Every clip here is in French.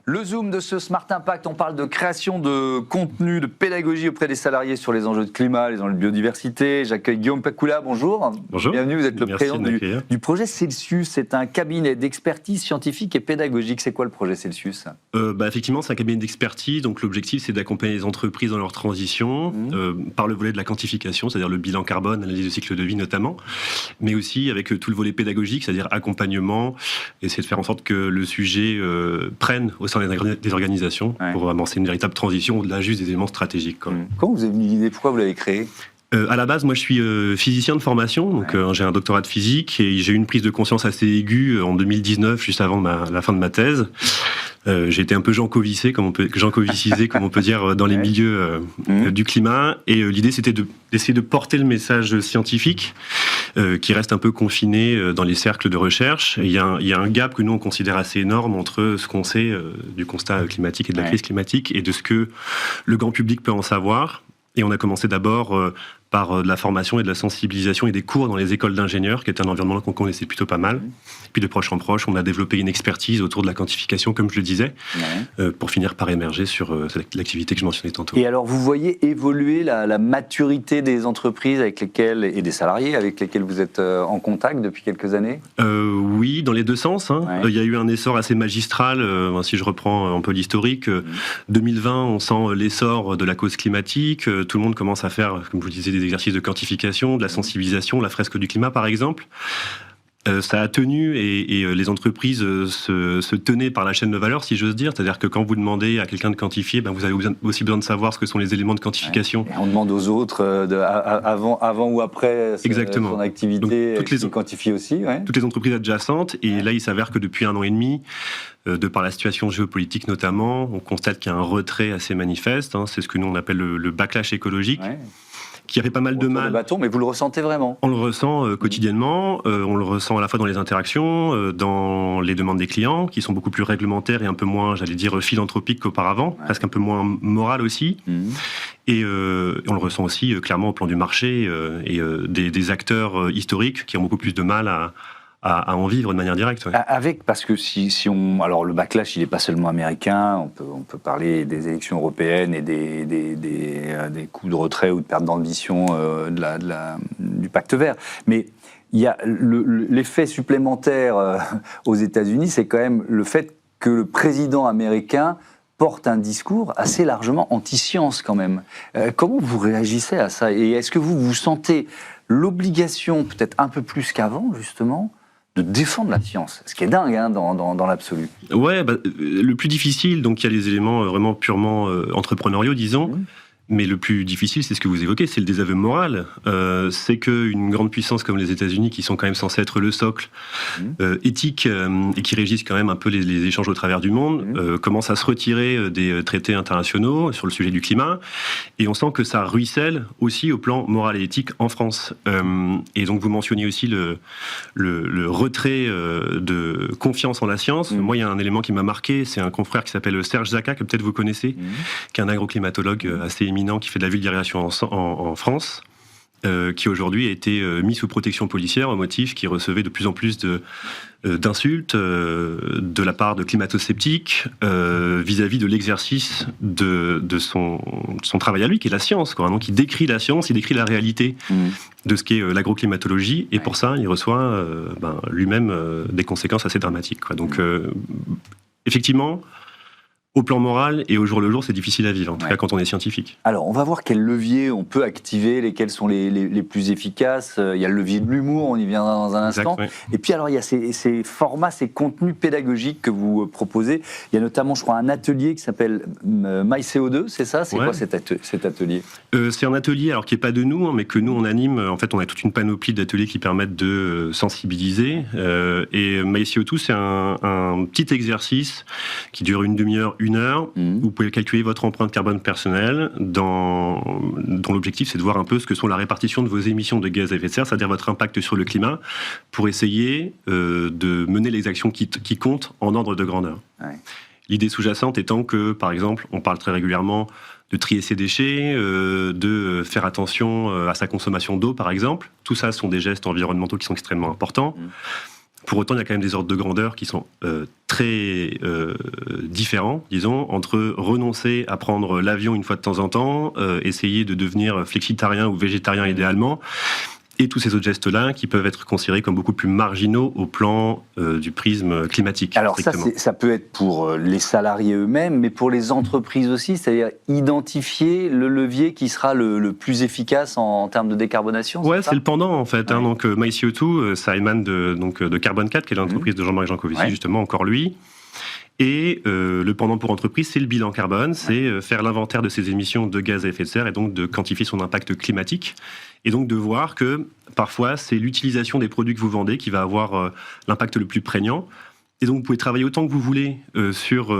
Le Zoom de ce Smart Impact, on parle de création de contenu, de pédagogie auprès des salariés sur les enjeux de climat, les enjeux de biodiversité. J'accueille Guillaume Pakoula, bonjour. Bonjour. Bienvenue, vous êtes le Merci président du projet Celsius. C'est un cabinet d'expertise scientifique et pédagogique. C'est quoi le projet Celsius ? Effectivement, c'est un cabinet d'expertise. Donc l'objectif, c'est d'accompagner les entreprises dans leur transition par le volet de la quantification, c'est-à-dire le bilan carbone, analyse de cycle de vie notamment, mais aussi avec tout le volet pédagogique, c'est-à-dire accompagnement, essayer de faire en sorte que le sujet prenne au sein des organisations pour amorcer une véritable transition au-delà juste des éléments stratégiques. Comment vous avez venu l'idée ? Pourquoi vous l'avez créé ? À la base, moi, je suis physicien de formation, donc j'ai un doctorat de physique et j'ai eu une prise de conscience assez aiguë en 2019, juste avant la fin de ma thèse. J'ai été un peu jancovicisé, comme on peut dire, dans les milieux du climat. Et l'idée, c'était d'essayer de porter le message scientifique qui reste un peu confiné dans les cercles de recherche. Il y a un gap que nous, on considère assez énorme entre ce qu'on sait du constat climatique et de la crise climatique et de ce que le grand public peut en savoir. Et on a commencé d'abord par de la formation et de la sensibilisation et des cours dans les écoles d'ingénieurs, qui est un environnement qu'on connaissait plutôt pas mal. Puis de proche en proche, on a développé une expertise autour de la quantification, comme je le disais, pour finir par émerger sur l'activité que je mentionnais tantôt. Et alors, vous voyez évoluer la maturité des entreprises avec lesquelles, et des salariés avec lesquels vous êtes en contact depuis quelques années ? Oui, dans les deux sens. Il y a eu un essor assez magistral, si je reprends un peu l'historique. 2020, on sent l'essor de la cause climatique. Tout le monde commence à faire, comme je vous disais, des exercices de quantification, de la sensibilisation, la fresque du climat par exemple. Ça a tenu et les entreprises se tenaient par la chaîne de valeur, si j'ose dire. C'est-à-dire que quand vous demandez à quelqu'un de quantifier, vous avez aussi besoin de savoir ce que sont les éléments de quantification. Et on demande aux autres avant ou après son activité qui quantifie aussi. Toutes les entreprises adjacentes. Et là, il s'avère que depuis 1 an et demi, de par la situation géopolitique notamment, on constate qu'il y a un retrait assez manifeste. C'est ce que nous on appelle le backlash écologique. Qui avait pas mal de mal. Mais vous le ressentez vraiment ? On le ressent quotidiennement, on le ressent à la fois dans les interactions, dans les demandes des clients, qui sont beaucoup plus réglementaires et un peu moins, j'allais dire, philanthropiques qu'auparavant, presque un peu moins morales aussi. Et on le ressent aussi clairement au plan du marché et des acteurs historiques qui ont beaucoup plus de mal à en vivre de manière directe. Parce que alors le backlash, il n'est pas seulement américain, on peut parler des élections européennes et des coups de retrait ou de perte d'ambition du pacte vert. Mais il y a l'effet supplémentaire aux États-Unis, c'est quand même le fait que le président américain porte un discours assez largement anti-science quand même. Comment vous réagissez à ça ? Et est-ce que vous sentez l'obligation, peut-être un peu plus qu'avant justement, de défendre la science, ce qui est dingue dans l'absolu. Le plus difficile, donc il y a les éléments vraiment purement entrepreneuriaux, disons, mais le plus difficile, c'est ce que vous évoquez, c'est le désaveu moral. C'est qu'une grande puissance comme les États-Unis, qui sont quand même censés être le socle éthique et qui régissent quand même un peu les échanges au travers du monde, commence à se retirer des traités internationaux sur le sujet du climat, et on sent que ça ruisselle aussi au plan moral et éthique en France. Et donc vous mentionniez aussi le retrait de confiance en la science. Moi, il y a un élément qui m'a marqué, c'est un confrère qui s'appelle Serge Zaka, que peut-être vous connaissez, qui est un agroclimatologue assez éminent, qui fait de la vulgarisation en France, qui aujourd'hui a été mis sous protection policière au motif qu'il recevait de plus en plus d'insultes de la part de climato-sceptiques vis-à-vis de l'exercice de son travail à lui, qui est la science. Donc il décrit la science, il décrit la réalité de ce qu'est l'agroclimatologie, et pour ça, il reçoit lui-même des conséquences assez dramatiques. Donc effectivement, au plan moral et au jour le jour, c'est difficile à vivre, en tout cas quand on est scientifique. Alors, on va voir quels leviers on peut activer, lesquels sont les plus efficaces. Il y a le levier de l'humour, on y viendra dans un instant. Et puis alors, il y a ces formats, ces contenus pédagogiques que vous proposez. Il y a notamment, je crois, un atelier qui s'appelle MyCO2, c'est ça ? C'est quoi cet atelier ? C'est un atelier qui n'est pas de nous, mais que nous, on anime. En fait, on a toute une panoplie d'ateliers qui permettent de sensibiliser. Et MyCO2, c'est un petit exercice qui dure une demi-heure, 1 heure, où vous pouvez calculer votre empreinte carbone personnelle, dont l'objectif c'est de voir un peu ce que sont la répartition de vos émissions de gaz à effet de serre, c'est-à-dire votre impact sur le climat, pour essayer de mener les actions qui comptent en ordre de grandeur. L'idée sous-jacente étant que, par exemple, on parle très régulièrement de trier ses déchets, de faire attention à sa consommation d'eau, par exemple. Tout ça sont des gestes environnementaux qui sont extrêmement importants. Pour autant, il y a quand même des ordres de grandeur qui sont très différents, disons, entre renoncer à prendre l'avion une fois de temps en temps, essayer de devenir flexitarien ou végétarien idéalement, et tous ces autres gestes-là qui peuvent être considérés comme beaucoup plus marginaux au plan du prisme climatique. Alors ça peut être pour les salariés eux-mêmes, mais pour les entreprises aussi, c'est-à-dire identifier le levier qui sera le plus efficace en termes de décarbonation. Ouais, c'est le pendant en fait. Ouais. Donc MyCO2, ça émane de Carbone 4, qui est l'entreprise de Jean-Marie Jancovici, justement, encore lui. Et le pendant pour entreprise, c'est le bilan carbone, c'est faire l'inventaire de ses émissions de gaz à effet de serre et donc de quantifier son impact climatique. Et donc de voir que parfois, c'est l'utilisation des produits que vous vendez qui va avoir l'impact le plus prégnant. Et donc vous pouvez travailler autant que vous voulez sur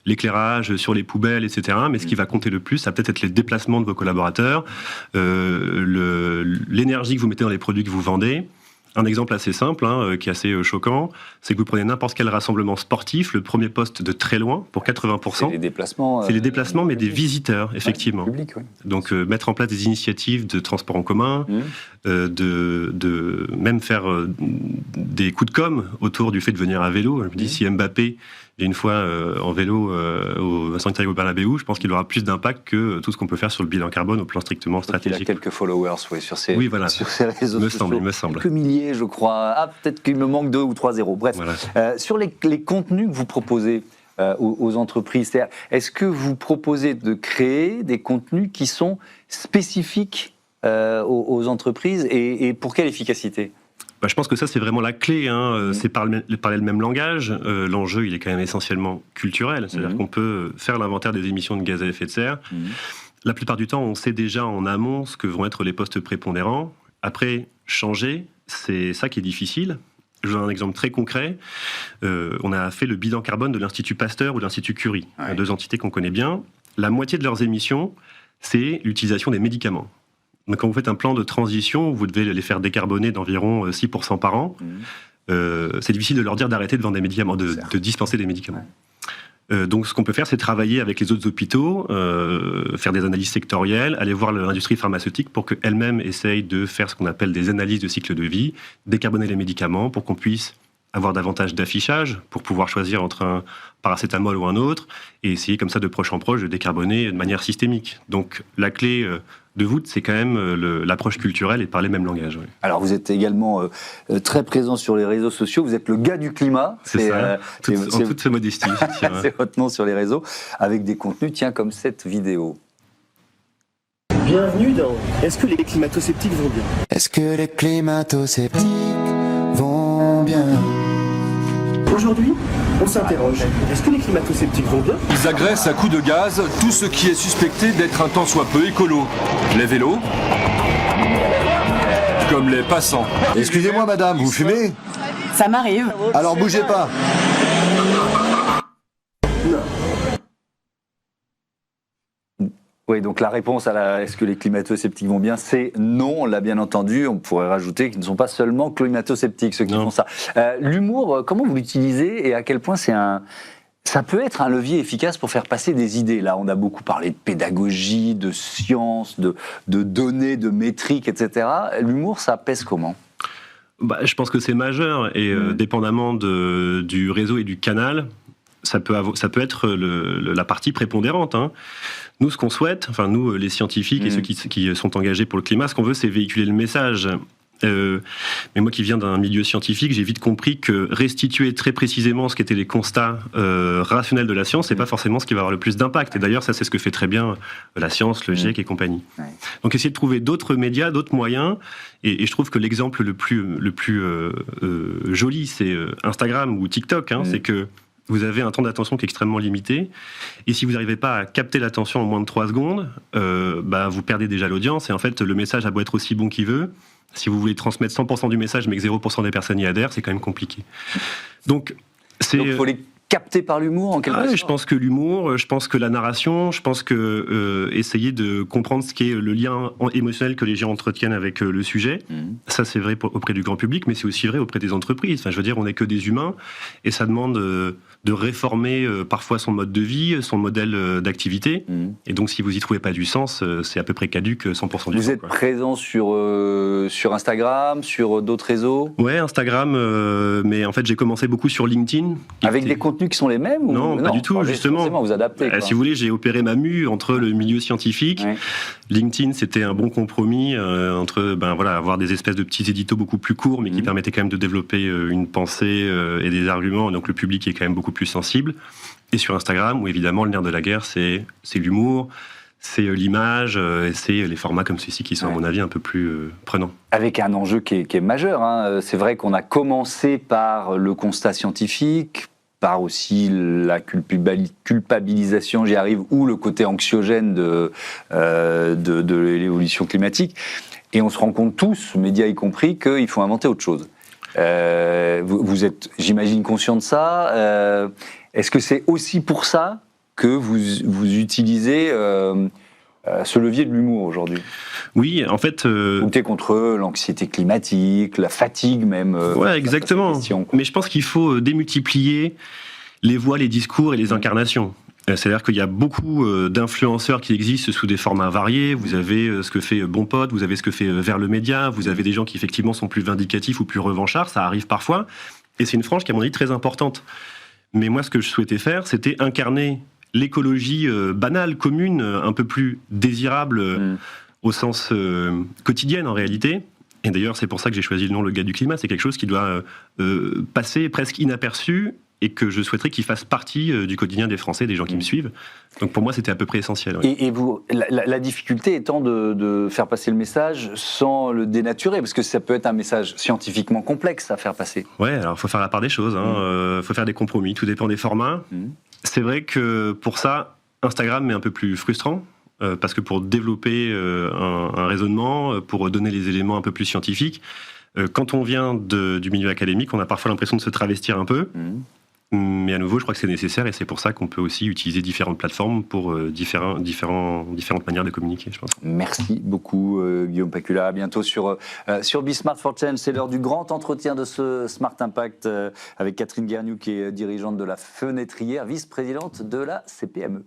l'éclairage, sur les poubelles, etc. Mais ce qui va compter le plus, ça va peut-être être les déplacements de vos collaborateurs, l'énergie que vous mettez dans les produits que vous vendez. Un exemple assez simple, qui est assez choquant, c'est que vous prenez n'importe quel rassemblement sportif, le premier poste de très loin, pour 80%. C'est les déplacements. C'est les déplacements, mais des visiteurs, effectivement. Public, oui. Donc mettre en place des initiatives de transport en commun, de même faire des coups de com' autour du fait de venir à vélo. Je me dis, si Mbappé est une fois en vélo au Santiago Bernabéu, je pense qu'il aura plus d'impact que tout ce qu'on peut faire sur le bilan carbone au plan strictement stratégique. Il a quelques followers sur ces réseaux sociaux. Il me semble. Quelques milliers, je crois. Ah, peut-être qu'il me manque 2 ou 3 zéros. Bref, voilà. Sur les contenus que vous proposez aux entreprises, est-ce que vous proposez de créer des contenus qui sont spécifiques aux entreprises et pour quelle efficacité ? Je pense que ça, c'est vraiment la clé. C'est parler le même langage. L'enjeu, il est quand même essentiellement culturel. C'est-à-dire qu'on peut faire l'inventaire des émissions de gaz à effet de serre. La plupart du temps, on sait déjà en amont ce que vont être les postes prépondérants. Après, changer, c'est ça qui est difficile. Je vous donne un exemple très concret. On a fait le bilan carbone de l'Institut Pasteur ou de l'Institut Curie, 2 entités qu'on connaît bien. La moitié de leurs émissions, c'est l'utilisation des médicaments. Donc, quand vous faites un plan de transition, vous devez les faire décarboner d'environ 6% par an. C'est difficile de leur dire d'arrêter de vendre des médicaments, de dispenser des médicaments. Donc, ce qu'on peut faire, c'est travailler avec les autres hôpitaux, faire des analyses sectorielles, aller voir l'industrie pharmaceutique pour qu'elle-même essaye de faire ce qu'on appelle des analyses de cycle de vie, décarboner les médicaments pour qu'on puisse avoir davantage d'affichage pour pouvoir choisir entre un paracétamol ou un autre et essayer comme ça de proche en proche de décarboner de manière systémique. Donc la clé de voûte, c'est quand même l'approche culturelle et de parler le même langage. Alors vous êtes également très présent sur les réseaux sociaux, vous êtes le gars du climat. C'est ça, en toute sa modestie. C'est votre nom sur les réseaux, avec des contenus, comme cette vidéo. Bienvenue dans Est-ce que les climato-sceptiques vont bien ? Est-ce que les climato-sceptiques vont bien ? Aujourd'hui, on s'interroge. Est-ce que les climato-sceptiques vont bien ? Ils agressent à coups de gaz tout ce qui est suspecté d'être un tant soit peu écolo. Les vélos, comme les passants. Excusez-moi madame, vous fumez ? Ça m'arrive. Alors bougez pas. Non. Oui, donc la réponse à est-ce que les climato-sceptiques vont bien, c'est non, on l'a bien entendu. On pourrait rajouter qu'ils ne sont pas seulement climato-sceptiques, ceux qui font ça. L'humour, comment vous l'utilisez et à quel point ça peut être un levier efficace pour faire passer des idées. Là, on a beaucoup parlé de pédagogie, de science, de données, de métriques, etc. L'humour, ça pèse comment ? Je pense que c'est majeur et dépendamment du réseau et du canal, ça peut être la partie prépondérante. Nous, ce qu'on souhaite, nous, les scientifiques et ceux qui sont engagés pour le climat, ce qu'on veut, c'est véhiculer le message. Mais moi qui viens d'un milieu scientifique, j'ai vite compris que restituer très précisément ce qu'étaient les constats rationnels de la science, c'est pas forcément ce qui va avoir le plus d'impact. Et d'ailleurs, ça, c'est ce que fait très bien la science, le GIEC et compagnie. Donc, essayer de trouver d'autres médias, d'autres moyens. Et je trouve que l'exemple le plus joli, c'est Instagram ou TikTok. C'est que vous avez un temps d'attention qui est extrêmement limité. Et si vous n'arrivez pas à capter l'attention en moins de 3 secondes, vous perdez déjà l'audience. Et en fait, le message a beau être aussi bon qu'il veut. Si vous voulez transmettre 100% du message, mais que 0% des personnes y adhèrent, c'est quand même compliqué. Donc, il faut capté par l'humour en quelque sorte. Je pense que l'humour, je pense que la narration, je pense que essayer de comprendre ce qu'est le lien émotionnel que les gens entretiennent avec le sujet, ça c'est vrai auprès du grand public, mais c'est aussi vrai auprès des entreprises. Enfin, je veux dire, on n'est que des humains et ça demande de réformer parfois son mode de vie, son modèle d'activité. Et donc, si vous y trouvez pas du sens, c'est à peu près caduque 100% du temps. Vous êtes présent sur Instagram, sur d'autres réseaux? Ouais, Instagram, mais en fait, j'ai commencé beaucoup sur LinkedIn. Avec des contenus qui sont les mêmes ou... Non, pas du tout, justement. Forcément, vous adaptez. Si vous voulez, j'ai opéré ma mue entre le milieu scientifique. Ouais. LinkedIn, c'était un bon compromis entre avoir des espèces de petits éditos beaucoup plus courts, mais qui permettaient quand même de développer une pensée et des arguments. Donc le public est quand même beaucoup plus sensible. Et sur Instagram, où évidemment, le nerf de la guerre, c'est l'humour, c'est l'image, et c'est les formats comme ceux-ci qui sont, à mon avis, un peu plus prenants. Avec un enjeu qui est majeur. Hein. C'est vrai qu'on a commencé par le constat scientifique, par aussi la culpabilisation, j'y arrive, ou le côté anxiogène de l'évolution climatique. Et on se rend compte tous, médias y compris, qu'il faut inventer autre chose. Vous êtes, j'imagine, conscient de ça. Est-ce que c'est aussi pour ça que vous utilisez ce levier de l'humour aujourd'hui? Oui, en fait... Lutter contre l'anxiété climatique, la fatigue même. Ouais, exactement. Mais je pense qu'il faut démultiplier les voix, les discours et les incarnations. C'est-à-dire qu'il y a beaucoup d'influenceurs qui existent sous des formats variés. Vous avez ce que fait Bon Pote, vous avez ce que fait Vers le Média, vous avez des gens qui effectivement sont plus vindicatifs ou plus revanchards, ça arrive parfois. Et c'est une frange qui est à mon avis très importante. Mais moi, ce que je souhaitais faire, c'était incarner l'écologie banale, commune, un peu plus désirable au sens quotidien en réalité. Et d'ailleurs, c'est pour ça que j'ai choisi le nom Le Gars du Climat. C'est quelque chose qui doit passer presque inaperçu et que je souhaiterais qu'il fasse partie du quotidien des Français, des gens qui me suivent. Donc pour moi, c'était à peu près essentiel. Oui. Et vous, la difficulté étant de faire passer le message sans le dénaturer, parce que ça peut être un message scientifiquement complexe à faire passer. Ouais, alors il faut faire la part des choses, faut faire des compromis, tout dépend des formats. C'est vrai que pour ça, Instagram est un peu plus frustrant, parce que pour développer un raisonnement, pour donner les éléments un peu plus scientifiques, quand on vient du milieu académique, on a parfois l'impression de se travestir un peu. Mais à nouveau, je crois que c'est nécessaire et c'est pour ça qu'on peut aussi utiliser différentes plateformes pour différentes manières de communiquer, je pense. Merci beaucoup, Guillaume Pacula. À bientôt sur Be Smart for Change. C'est l'heure du grand entretien de ce Smart Impact avec Catherine Guerniou, qui est dirigeante de la Fenêtrière, vice-présidente de la CPME.